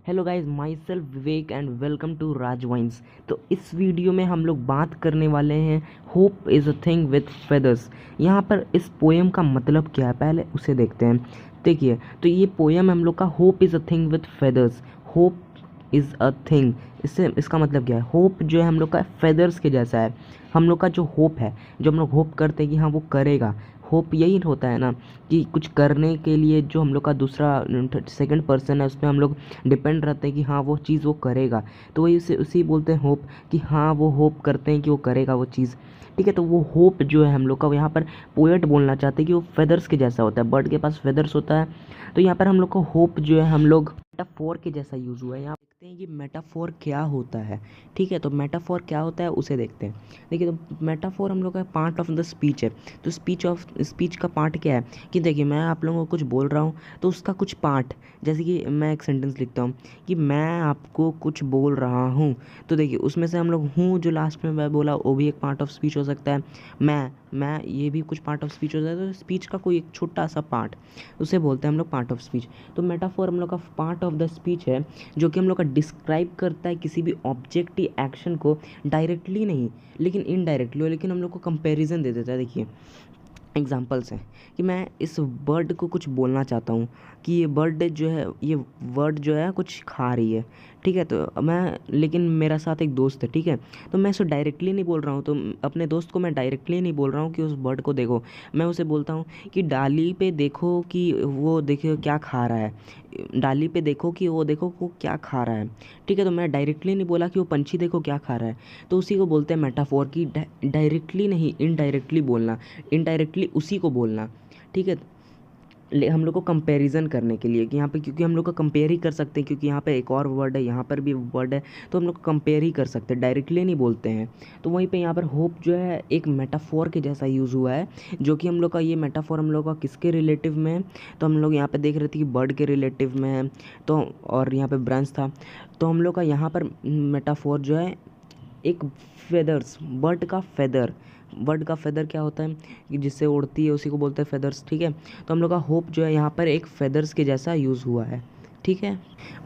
Hello guys, myself Vivek and welcome to Raj wines. तो इस video में हम लोग बात करने वाले हैं hope is a thing with feathers. यहाँ पर इस पोएम का मतलब क्या है पहले उसे देखते हैं। देखिए, तो ये पोएम हम लोग का hope is a thing with feathers. Hope is a thing, इससे इसका मतलब क्या है? होप जो है हम लोग का फेदर्स के जैसा है। हम लोग का जो होप है, जो हम लोग होप करते हैं कि हाँ वो करेगा, होप यही होता है ना कि कुछ करने के लिए जो हम लोग का दूसरा सेकंड पर्सन है उस पर हम लोग डिपेंड रहते हैं कि हाँ वो चीज़ वो करेगा। तो वही उसे उसी बोलते हैं होप, कि हाँ वो होप करते हैं कि वो करेगा वो चीज़। ठीक है, तो वो होप जो है हम लोग का, वो यहाँ पर पोएट बोलना चाहते हैं कि वो फेदर्स के जैसा होता है, बर्ड के पास फेदर्स होता है। तो यहाँ पर हम लोग को होप जो है हम लोग मेटाफोर के जैसा यूज़ हुआ है। यहाँ देखते हैं कि मेटाफोर क्या होता है। ठीक है, तो मेटाफोर क्या होता है उसे देखते हैं। देखिए, तो मेटाफोर हम लोग का पार्ट ऑफ द स्पीच है। तो स्पीच का पार्ट क्या है कि देखिए, मैं आप लोगों को कुछ बोल रहा हूँ तो उसका कुछ पार्ट, जैसे कि मैं एक सेंटेंस लिखता हूँ कि मैं आपको कुछ बोल रहा हूँ, तो देखिए उसमें से हम लोग हूँ जो लास्ट में मैं बोला वो भी एक पार्ट ऑफ स्पीच हो सकता है। मैं ये भी कुछ पार्ट ऑफ स्पीच हो जाता है। तो स्पीच का कोई एक छोटा सा पार्ट, उसे बोलते हैं हम लोग पार्ट ऑफ स्पीच। तो मेटाफोर हम लोग का पार्ट ऑफ द स्पीच है, जो कि हम लोग का डिस्क्राइब करता है किसी भी ऑब्जेक्टिव एक्शन को, डायरेक्टली नहीं लेकिन इनडायरेक्टली, लेकिन हम लोग को कंपैरिजन दे देता है। देखिए एग्जाम्पल्स हैं कि मैं इस बर्ड को कुछ बोलना चाहता हूँ कि ये बर्ड जो है, ये बर्ड जो है कुछ खा रही है। ठीक है, तो मैं, लेकिन मेरा साथ एक दोस्त है। ठीक है, तो मैं उसे डायरेक्टली नहीं बोल रहा हूँ, तो अपने दोस्त को मैं डायरेक्टली नहीं बोल रहा हूँ कि उस बर्ड को देखो। मैं उसे बोलता हूँ कि डाली पे देखो कि वो देखो क्या खा रहा है, डाली पे देखो कि वो देखो वो क्या खा रहा है। ठीक है, तो मैं डायरेक्टली नहीं बोला कि वो पंछी देखो क्या खा रहा है। तो उसी को बोलते हैं मेटाफोर, कि डायरेक्टली नहीं इनडायरेक्टली बोलना, इनडायरेक्टली उसी को बोलना। ठीक है, हम लोग को कंपैरिजन करने के लिए कि यहाँ पे, क्योंकि हम लोग को कंपेयर ही कर सकते हैं, क्योंकि यहाँ पे एक और वर्ड है, यहाँ पर भी वर्ड है, तो हम लोग कंपेयर ही कर सकते हैं, डायरेक्टली नहीं बोलते हैं। तो वहीं पे यहाँ पर होप जो है एक मेटाफोर के जैसा यूज़ हुआ है, जो कि हम लोग का ये मेटाफोर हम लोग का किसके रिलेटिव में है? तो हम लोग यहाँ पे देख रहे थे कि बर्ड के रिलेटिव में है। तो और यहाँ पे ब्रांच था, तो हम लोग का यहाँ पर मेटाफोर जो है एक फेदर्स, बर्ड का फेदर क्या होता है कि जिससे उड़ती है उसी को बोलते हैं फेदर्स। ठीक है, तो हम लोग का होप जो है यहाँ पर एक फेदर्स के जैसा यूज़ हुआ है। ठीक है,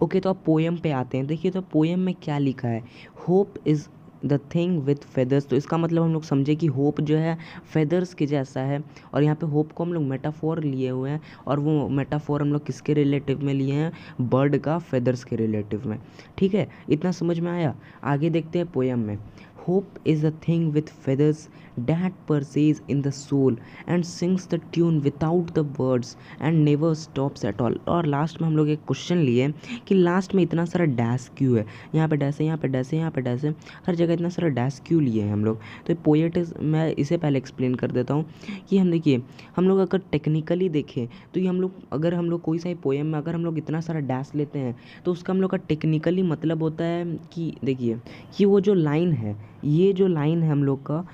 ओके, तो अब पोएम पे आते हैं। देखिए, तो पोएम में क्या लिखा है, hope is the thing with feathers. तो इसका मतलब हम लोग समझे कि होप जो है फेदर्स के जैसा है, और यहाँ पे होप को हम लोग मेटाफोर लिए हुए हैं, और वो मेटाफोर हम लोग किसके रिलेटिव में लिए हैं? बर्ड का फेदर्स के रिलेटिव में। ठीक है, इतना समझ में आया? आगे देखते हैं पोएम में। Hope is a thing with feathers that persists in the soul and sings the tune without the words and never stops at all। और लास्ट में हम लोग एक क्वेश्चन लिए कि लास्ट में इतना सारा डैश क्यों है? यहाँ पे डैश है, यहाँ पे डैश है, यहाँ पे डैश है, हर जगह इतना सारा डैश क्यों लिए हैं हम लोग? तो पोएट, मैं इसे पहले एक्सप्लेन कर देता हूँ कि हम देखिए, हम लोग अगर टेक्निकली देखें तो ये हम लोग, अगर हम लोग कोई सा पोएम में अगर हम लोग इतना सारा डैश लेते हैं तो उसका हम लोग का टेक्निकली मतलब होता है कि देखिए, कि वो जो लाइन है, ये जो लाइन है हम लोग का,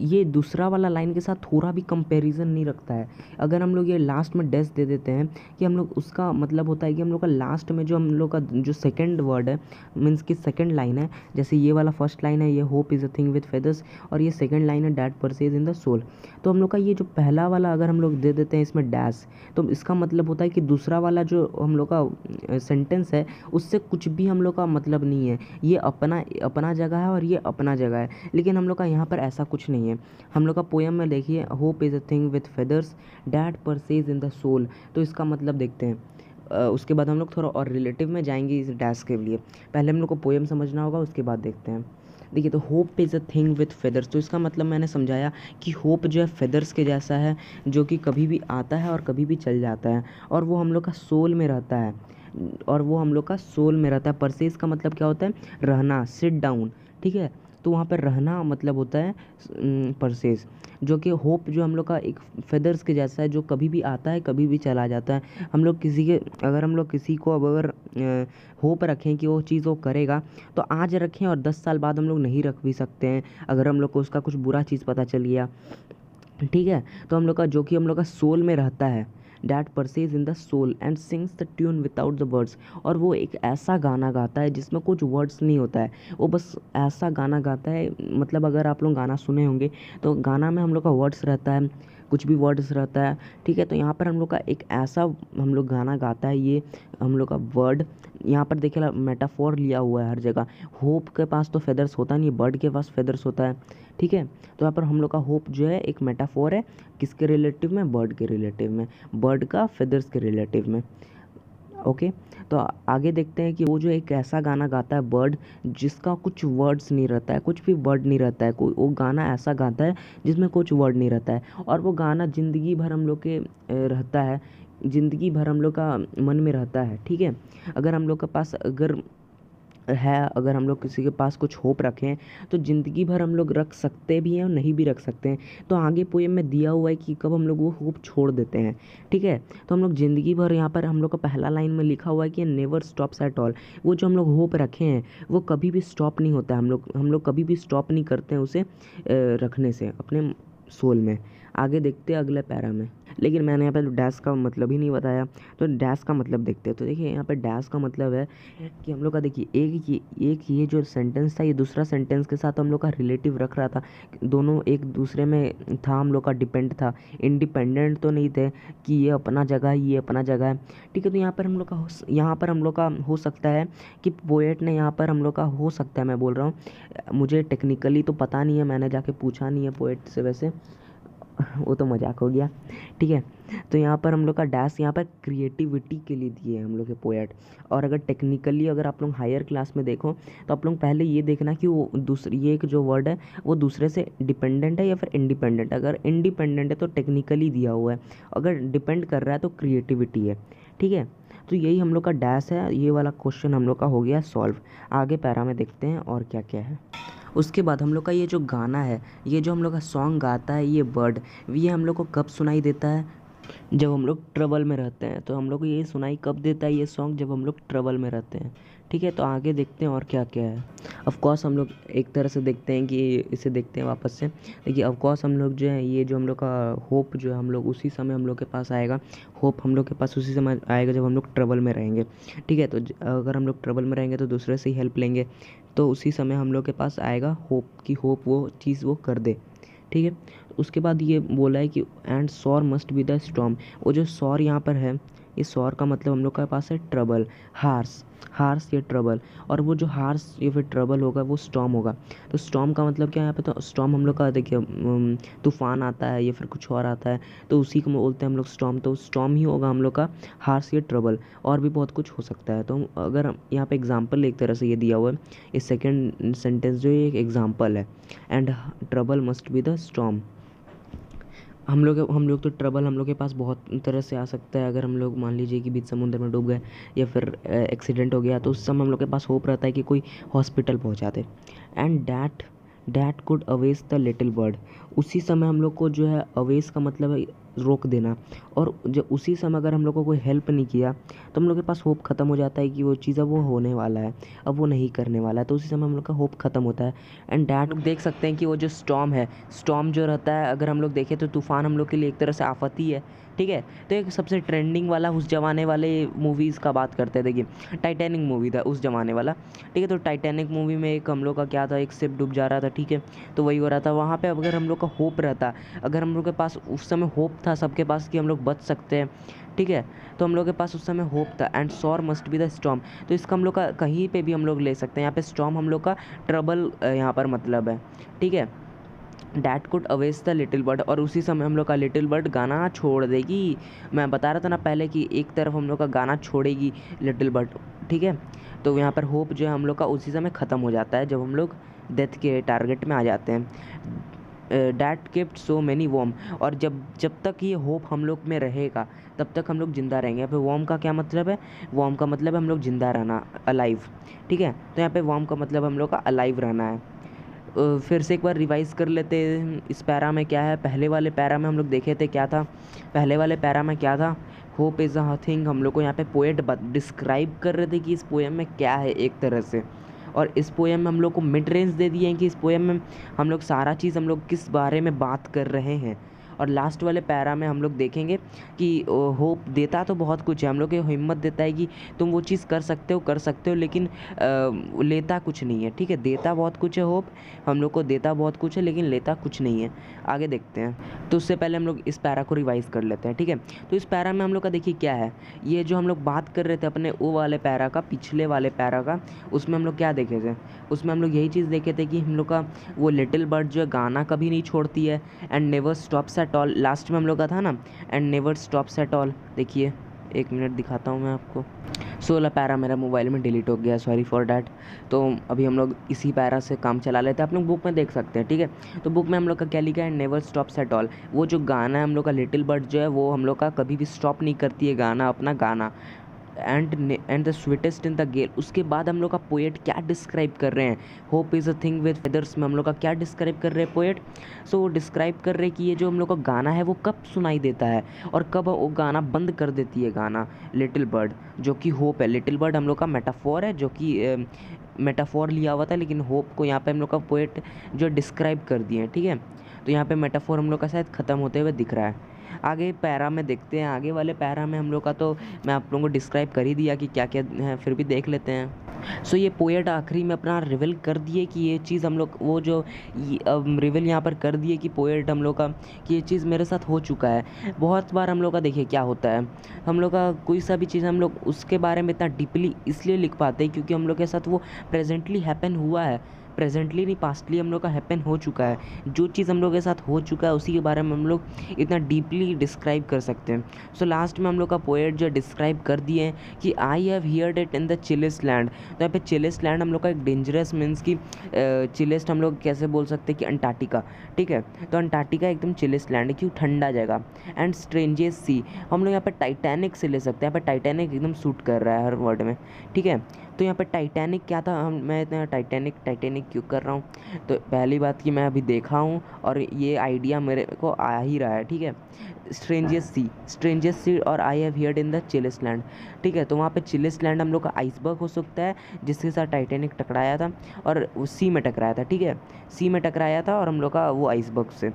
ये दूसरा वाला लाइन के साथ थोड़ा भी कंपैरिजन नहीं रखता है। अगर हम लोग ये लास्ट में डैश दे देते हैं कि हम लोग, उसका मतलब होता है कि हम लोग का लास्ट में जो हम लोग का जो सेकंड वर्ड है, मीन्स की सेकंड लाइन है, जैसे ये वाला फर्स्ट लाइन है, ये hope is a thing with feathers, और ये सेकंड लाइन है that perches in the soul. तो हम लोग का ये जो पहला वाला अगर हम लोग दे देते हैं इसमें डैश, तो इसका मतलब होता है कि दूसरा वाला जो हम लोग का सेंटेंस है उससे कुछ भी हम लोग का मतलब नहीं है, ये अपना अपना जगह है और ये अपना जगह है। लेकिन हम लोग का यहाँ पर ऐसा कुछ नहीं है। हम लोग का पोएम में देखिए, hope is a thing with feathers that perches in the soul. तो इसका मतलब देखते हैं। उसके बाद हम लोग थोड़ा और रिलेटिव में जाएंगे इस डैश के लिए। पहले हम लोग को पोएम समझना होगा, उसके बाद देखते हैं। देखिए, तो hope is a thing with feathers, तो इसका मतलब मैंने समझाया कि होप जो है फेदर्स के जैसा है, जो कि कभी भी आता है और कभी भी चल जाता है, और वो हम लोग का सोल में रहता है, और वो हम लोग का सोल में रहता है। परसेस का मतलब क्या होता है? रहना, सिट डाउन। ठीक है, तो वहाँ पर रहना मतलब होता है परसेस। जो कि होप जो हम लोग का एक फेदर्स के जैसा है, जो कभी भी आता है कभी भी चला जाता है। हम लोग किसी के, अगर हम लोग किसी को अब अगर होप रखें कि वो चीज़ वो करेगा, तो आज रखें और 10 साल बाद हम लोग नहीं रख भी सकते हैं, अगर हम लोग को उसका कुछ बुरा चीज़ पता चल गया। ठीक है, तो हम लोग का जो कि हम लोग का सोल में रहता है, that perches in the soul and sings the tune without the words. और वो एक ऐसा गाना गाता है जिसमें कुछ वर्ड्स नहीं होता है, वो बस ऐसा गाना गाता है। मतलब अगर आप लोग गाना सुने होंगे तो गाना में हम लोग का वर्ड्स रहता है, कुछ भी वर्ड्स रहता है, ठीक है। तो यहाँ पर हम लोग का एक ऐसा हम लोग गाना गाता है, ये हम लोग का वर्ड यहाँ पर देखिए मेटाफोर लिया हुआ है हर जगह। होप के पास तो फेदर्स होता नहीं, बर्ड के पास फेदर्स होता है, ठीक है। तो यहाँ पर हम लोग का होप जो है एक मेटाफोर है, किसके रिलेटिव में, बर्ड के रिलेटिव में, बर्ड का फेदर्स के रिलेटिव में, ओके। तो आगे देखते हैं कि वो जो एक ऐसा गाना गाता है बर्ड, जिसका कुछ वर्ड्स नहीं रहता है, कुछ भी वर्ड नहीं रहता है, कोई वो गाना ऐसा गाता है जिसमें कुछ वर्ड नहीं रहता है, और वो गाना ज़िंदगी भर हम लोग के रहता है, ज़िंदगी भर हम लोग का मन में रहता है, ठीक है। अगर हम लोग के पास अगर हम लोग किसी के पास कुछ होप रखें तो ज़िंदगी भर हम लोग रख सकते भी हैं और नहीं भी रख सकते हैं। तो आगे पोएम में दिया हुआ है कि कब हम लोग वो होप छोड़ देते हैं, ठीक है। तो हम लोग ज़िंदगी भर, यहाँ पर हम लोग का पहला लाइन में लिखा हुआ है कि नेवर स्टॉप्स एट ऑल। वो जो हम लोग होप रखे हैं वो कभी भी स्टॉप नहीं होता है, हम लोग कभी भी स्टॉप नहीं करते हैं उसे रखने से अपने सोल में। आगे देखते हैं अगले पैरा में, लेकिन मैंने यहाँ पे डैश का मतलब ही नहीं बताया, तो डैश का मतलब देखते हैं। तो देखिए यहाँ पे डैश का मतलब है कि हम लोग का, देखिए एक ये जो सेंटेंस था, ये दूसरा सेंटेंस के साथ हम लोग का रिलेटिव रख रहा था, दोनों एक दूसरे में था, हम लोग का डिपेंड था, इंडिपेंडेंट तो नहीं थे कि ये अपना जगह है, ये अपना जगह है, ठीक है। तो यहाँ पर हम लोग का हो सकता है कि पोएट ने यहाँ पर हम लोग का हो सकता है, मैं बोल रहा हूँ, मुझे टेक्निकली तो पता नहीं है, मैंने जाके पूछा नहीं है पोएट से वैसे, वो तो मजाक हो गया, ठीक है। तो यहाँ पर हम लोग का डैश यहाँ पर क्रिएटिविटी के लिए दिए हैं हम लोग के पोएट। और अगर टेक्निकली अगर आप लोग हायर क्लास में देखो तो आप लोग पहले ये देखना कि वो दूसरी, ये एक जो वर्ड है वो दूसरे से डिपेंडेंट है या फिर इंडिपेंडेंट। अगर इंडिपेंडेंट है तो टेक्निकली दिया हुआ है, अगर डिपेंड कर रहा है तो क्रिएटिविटी है, ठीक है। तो यही हम लोग का डैश है, ये वाला क्वेश्चन हम लोग का हो गया सॉल्व। आगे पैरा में देखते हैं और क्या क्या है। उसके बाद हम लोग का ये जो गाना है, ये जो हम लोग का सॉन्ग गाता है ये बर्ड, ये हम लोग को कब सुनाई देता है, जब हम लोग ट्रबल में रहते हैं। तो हम लोग को ये सुनाई कब देता है ये सॉन्ग, जब हम लोग ट्रबल में रहते हैं, ठीक है। तो आगे देखते हैं और क्या क्या है। ऑफ कोर्स हम लोग एक तरह से देखते हैं कि इसे देखते हैं वापस से, देखिए ऑफ कोर्स हम लोग जो है, ये जो हम लोग का होप जो है, हम लोग उसी समय हम लोग के पास आएगा, होप हम लोग के पास उसी समय आएगा जब हम लोग ट्रबल में रहेंगे, ठीक है। तो अगर हम लोग ट्रबल में रहेंगे तो दूसरे से ही हेल्प लेंगे, तो उसी समय हम लोग के पास आएगा होप, कि होप वो चीज़ वो कर दे, ठीक है। उसके बाद ये बोला है कि and sour must be the storm. वो जो सॉर यहाँ पर है, ये सॉर का मतलब हम लोग के पास है ट्रबल, हार्स, हार्स या ट्रबल, और वो जो हार्स या फिर ट्रबल होगा वो स्टॉर्म होगा। तो स्टॉर्म का मतलब क्या है यहाँ पे, तो स्टॉर्म हम लोग का देखिए तूफान आता है या फिर कुछ और आता है तो उसी को बोलते हैं हम लोग स्टॉर्म। तो स्टॉर्म ही होगा हम लोग का हार्स या ट्रबल, और भी बहुत कुछ हो सकता है। तो अगर यहाँ पे एग्जाम्पल एक तरह से ये दिया हुआ है, ये सेकेंड सेंटेंस जो ये एक एग्जाम्पल है, and trouble must be the storm. हम लोग तो ट्रबल हम लोग के पास बहुत तरह से आ सकता है। अगर हम लोग मान लीजिए कि बीच समुद्र में डूब गए या फिर एक्सीडेंट हो गया, तो उस समय हम लोग के पास होप रहता है कि कोई हॉस्पिटल पहुंचा दे। And that could abash the little bird. उसी समय हम लोग को जो है, अवेज का मतलब है रोक देना, और जब उसी समय अगर हम लोग को कोई हेल्प नहीं किया तो हम लोग के पास होप ख़त्म हो जाता है कि वो चीज़ अब वो होने वाला है, अब वो नहीं करने वाला है, तो उसी समय हम लोग का होप ख़त्म होता है। एंड डैट लोग देख सकते हैं कि वो जो स्टॉर्म है, स्टॉर्म जो रहता है, अगर हम लोग देखें तो तूफ़ान हम लोग के लिए एक तरह से आफत ही है, ठीक है। तो एक सबसे ट्रेंडिंग वाला उस ज़माने वाले मूवीज़ का बात करते हैं, देखिए टाइटैनिक मूवी था उस ज़माने वाला, ठीक है। तो टाइटैनिक मूवी में एक हम लोग का क्या था, एक शिप डूब जा रहा था, ठीक है। तो वही हो रहा था वहाँ पे। अगर हम लोग का होप रहता, अगर हम लोग के पास उस समय होप था सबके पास कि हम लोग बच सकते हैं, ठीक है, तो हम लोग के पास उस समय होप था। And sour must be the storm, तो इसका हम लोग का कहीं पे भी हम लोग ले सकते हैं। यहाँ पे स्टॉर्म हम लोग का ट्रबल यहाँ पर मतलब है, ठीक है। That could abash the little bird, और उसी समय हम लोग का लिटिल बर्ड गाना छोड़ देगी। मैं बता रहा था ना पहले कि एक तरफ हम लोग का गाना छोड़ेगी लिटिल बर्ड, ठीक है। तो यहाँ पर होप जो है हम लोग का उसी समय ख़त्म हो जाता है जब हम लोग डेथ के टारगेट में आ जाते हैं। That kept so many warm, और जब तक ये होप हम लोग में रहेगा तब तक हम लोग ज़िंदा रहेंगे। यहाँ पे वॉर्म का क्या मतलब है, वॉर्म का मतलब है हम लोग ज़िंदा रहना, अलाइव, ठीक है। तो यहाँ पे वॉर्म का मतलब हम लोग का अलाइव रहना है। फिर से एक बार रिवाइज कर लेते हैं इस पैरा में क्या है। पहले वाले पैरा में हम लोग देखे थे क्या था, पहले वाले पैरा में क्या था, होप इज़ अ थिंग। हम लोग को यहाँ पे पोएट डिस्क्राइब कर रहे थे कि इस पोएम में क्या है एक तरह से, और इस पोएम में हम लोग को मिड रेंज दे दिए हैं कि इस पोएम में हम लोग सारा चीज़ हम लोग किस बारे में बात कर रहे हैं। और लास्ट वाले पैरा में हम लोग देखेंगे कि होप देता तो बहुत कुछ है, हम लोग को हिम्मत देता है कि तुम वो चीज़ कर सकते हो, लेकिन लेता कुछ नहीं है। ठीक है, देता बहुत कुछ है होप, हम लोग को देता बहुत कुछ है लेकिन लेता कुछ नहीं है। आगे देखते हैं। तो उससे पहले हम लोग इस पैरा को रिवाइज कर लेते हैं। ठीक है, तो इस पैरा में हम लोग का देखिए क्या है, ये जो हम लोग बात कर रहे थे अपने वो वाले पैरा का, पिछले वाले पैरा का, उसमें हम लोग क्या देखे थे, उसमें हम लोग यही चीज़ देखे थे कि हम लोग का वो लिटिल बर्ड जो है गाना कभी नहीं छोड़ती है, and never stops at all. Last में हम लोग का था ना, and never stops at all. देखिए 1 मिनट दिखाता हूँ मैं आपको। 16 पैरा मेरा मोबाइल में डिलीट हो गया, सॉरी फॉर डैट। तो अभी हम लोग इसी पैरा से काम चला लेते हैं, आप लोग बुक में देख सकते हैं। ठीक है, तो बुक में हम लोग का क्या लिखा है, नेवर स्टॉप्स एट ऑल। वो जो गाना है हम लोग का लिटिल बर्ड जो है, वो हम लोग का कभी भी स्टॉप नहीं करती है गाना, अपना गाना। And the sweetest in the gale. उसके बाद हम लोग का पोएट क्या डिस्क्राइब कर रहे हैं, hope is a thing with feathers में हम लोग का क्या डिस्क्राइब कर रहे हैं पोएट। सो वो डिस्क्राइब कर रहे हैं कि ये जो हम लोग का गाना है वो कब सुनाई देता है और कब वो गाना बंद कर देती है गाना, लिटिल बर्ड, जो कि होप है। लिटिल बर्ड हम लोग का मेटाफोर है, जो कि मेटाफोर लिया हुआ था, लेकिन होप को यहाँ पे हम लोग का पोएट जो डिस्क्राइब कर दिए हैं। ठीक है, तो यहाँ पे मेटाफोर हम लोग का शायद ख़त्म होते हुए दिख रहा है। आगे पैरा में देखते हैं, आगे वाले पैरा में हम लोग का तो मैं आप लोगों को डिस्क्राइब कर ही दिया कि क्या क्या है, फिर भी देख लेते हैं। सो ये पोएट आखिरी में अपना रिवील कर दिए कि ये चीज़ हम लोग, वो जो रिवील यहाँ पर कर दिए कि पोएट हम लोग का कि ये चीज़ मेरे साथ हो चुका है। बहुत बार हम लोग का देखिए क्या होता है, हम लोग का कोई सा भी चीज़ हम लोग उसके बारे में इतना डीपली इसलिए लिख पाते हैं क्योंकि हम लोग के साथ वो प्रेजेंटली हैपन हुआ है, प्रेजेंटली नहीं पास्टली हम लोग का हैपन हो चुका है। जो चीज़ हम लोग के साथ हो चुका है उसी के बारे में हम लोग इतना डीपली डिस्क्राइब कर सकते हैं। सो लास्ट में हम लोग का पोएट जो डिस्क्राइब कर दिए हैं कि I have heard it in the chillest land. तो यहाँ पे चिलेस्ट लैंड हम लोग का एक डेंजरस मीन्स कि चिलेस्ट हम लोग कैसे बोल सकते हैं कि अंटार्कटिका। ठीक है, तो अंटार्कटिका एकदम चिलेस्ट लैंड है, क्यों, ठंडा जगह। एंड स्ट्रेंजेस्ट सी हम लोग यहाँ पर टाइटैनिक से ले सकते हैं, यहाँ पर टाइटैनिक एकदम सूट कर रहा है हर वर्ड में। ठीक है, तो यहाँ पर टाइटैनिक क्या था, मैं इतना टाइटैनिक क्यों कर रहा हूँ, तो पहली बात कि मैं अभी देखा हूँ और ये आइडिया मेरे को आ ही रहा है। ठीक है, स्ट्रेंजेस्ट सी और I have heard in the chillest land. ठीक है, तो वहाँ पे चिलेस्ट लैंड हम लोग का आइसबर्ग हो सकता है जिसके साथ टाइटैनिक टकराया था और वो सी में टकराया था। ठीक है, सी में टकराया था और हम लोग का वो आइसबर्ग से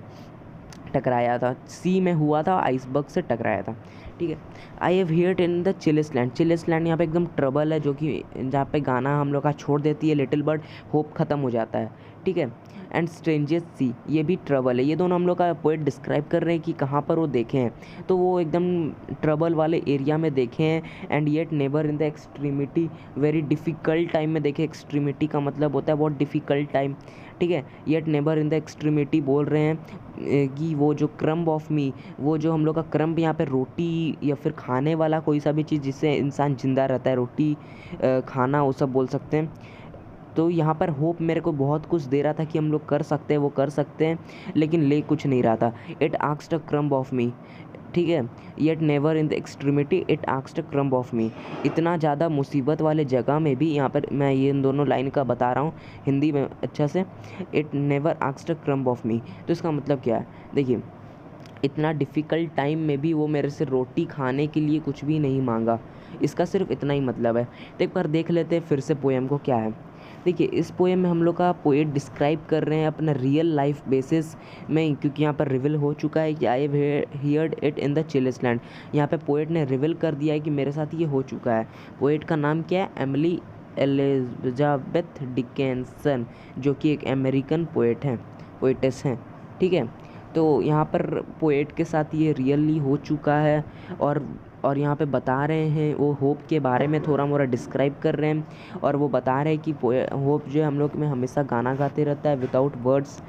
टकराया था, सी में हुआ था, आइसबर्ग से टकराया था। ठीक है, I have heard in the chillest land. Chillest land यहाँ पे एकदम ट्रबल है, जो कि जहाँ पे गाना हम लोग का छोड़ देती है लिटिल बर्ड, होप ख़त्म हो जाता है। ठीक है, एंड स्ट्रेंजेस्ट सी ये भी ट्रबल है। ये दोनों हम लोग का पोएट डिस्क्राइब कर रहे हैं कि कहाँ पर वो देखे हैं, तो वो एकदम ट्रबल वाले एरिया में देखे हैं। And yet never in the extremity, very difficult time में देखे। एक्सट्रीमिटी का मतलब होता है बहुत डिफ़िकल्ट टाइम। ठीक है, yet never in the extremity बोल रहे हैं कि वो जो क्रम्ब ऑफ मी, वो जो हम लोग का क्रम्ब यहाँ पे रोटी या फिर खाने वाला कोई सा भी चीज़ जिससे इंसान ज़िंदा रहता है, रोटी खाना, वो सब बोल सकते हैं। तो यहाँ पर होप मेरे को बहुत कुछ दे रहा था कि हम लोग कर सकते हैं, वो कर सकते हैं, लेकिन ले कुछ नहीं रहा था। It asked a crumb of me. ठीक है, yet never in the extremity it asked a crumb of me. इतना ज़्यादा मुसीबत वाले जगह में भी, यहाँ पर मैं ये इन दोनों लाइन का बता रहा हूँ हिंदी में अच्छा से, it never asked a crumb of me. तो इसका मतलब क्या है, देखिए इतना डिफ़िकल्ट टाइम में भी वो मेरे से रोटी खाने के लिए कुछ भी नहीं मांगा। इसका सिर्फ इतना ही मतलब है। तो एक बार देख लेते हैं फिर से पोएम को क्या है। देखिए इस पोएम में हम लोग का पोएट डिस्क्राइब कर रहे हैं अपना रियल लाइफ बेसिस में, क्योंकि यहाँ पर रिवील हो चुका है कि I have heard it in the chillest land. यहाँ पे पोएट ने रिवील कर दिया है कि मेरे साथ ये हो चुका है। पोएट का नाम क्या है, एमिली एलिजाबेथ डिकेंसन, जो कि एक अमेरिकन पोएटेस हैं। ठीक है, तो यहाँ पर पोएट के साथ ये रियली हो चुका है और यहाँ पे बता रहे हैं, वो होप के बारे में थोड़ा मोड़ा डिस्क्राइब कर रहे हैं और वो बता रहे हैं कि होप जो है हम लोग में हमेशा गाना गाते रहता है विदाउट वर्ड्स,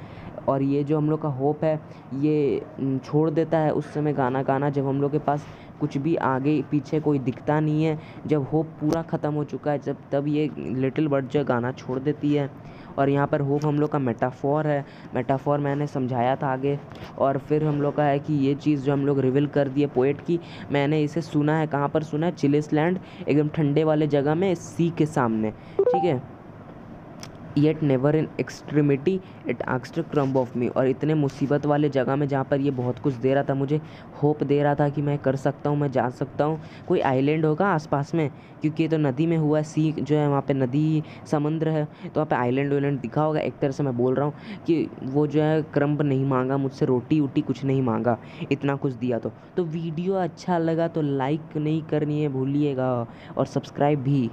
और ये जो हम लोग का होप है ये छोड़ देता है उस समय गाना गाना जब हम लोग के पास कुछ भी आगे पीछे कोई दिखता नहीं है, जब होप पूरा ख़त्म हो चुका है, जब तब ये लिटिल बर्ड जो गाना छोड़ देती है। और यहाँ पर होप हम लोग का मेटाफोर है, मेटाफोर मैंने समझाया था आगे। और फिर हम लोग का है कि ये चीज़ जो हम लोग रिवील कर दिए पोएट की, मैंने इसे सुना है, कहाँ पर सुना है, चिलेस्ट लैंड, एकदम ठंडे वाले जगह में, सी के सामने। ठीक है, yet never in extremity it asked crumb of me. और इतने मुसीबत वाले जगह में जहाँ पर ये बहुत कुछ दे रहा था, मुझे होप दे रहा था कि मैं कर सकता हूँ, मैं जा सकता हूँ। कोई आइलैंड होगा आसपास में, क्योंकि ये तो नदी में हुआ है, सी जो है वहाँ पे नदी समुद्र है, तो वहाँ पे आइलैंड वाइलैंड दिखा होगा। एक तरह से मैं बोल रहा हूँ कि वो जो है क्रम्ब नहीं मांगा मुझसे, रोटी वोटी कुछ नहीं मांगा, इतना कुछ दिया। तो वीडियो अच्छा लगा तो लाइक नहीं करनी है भूलिएगा, और सब्सक्राइब भी।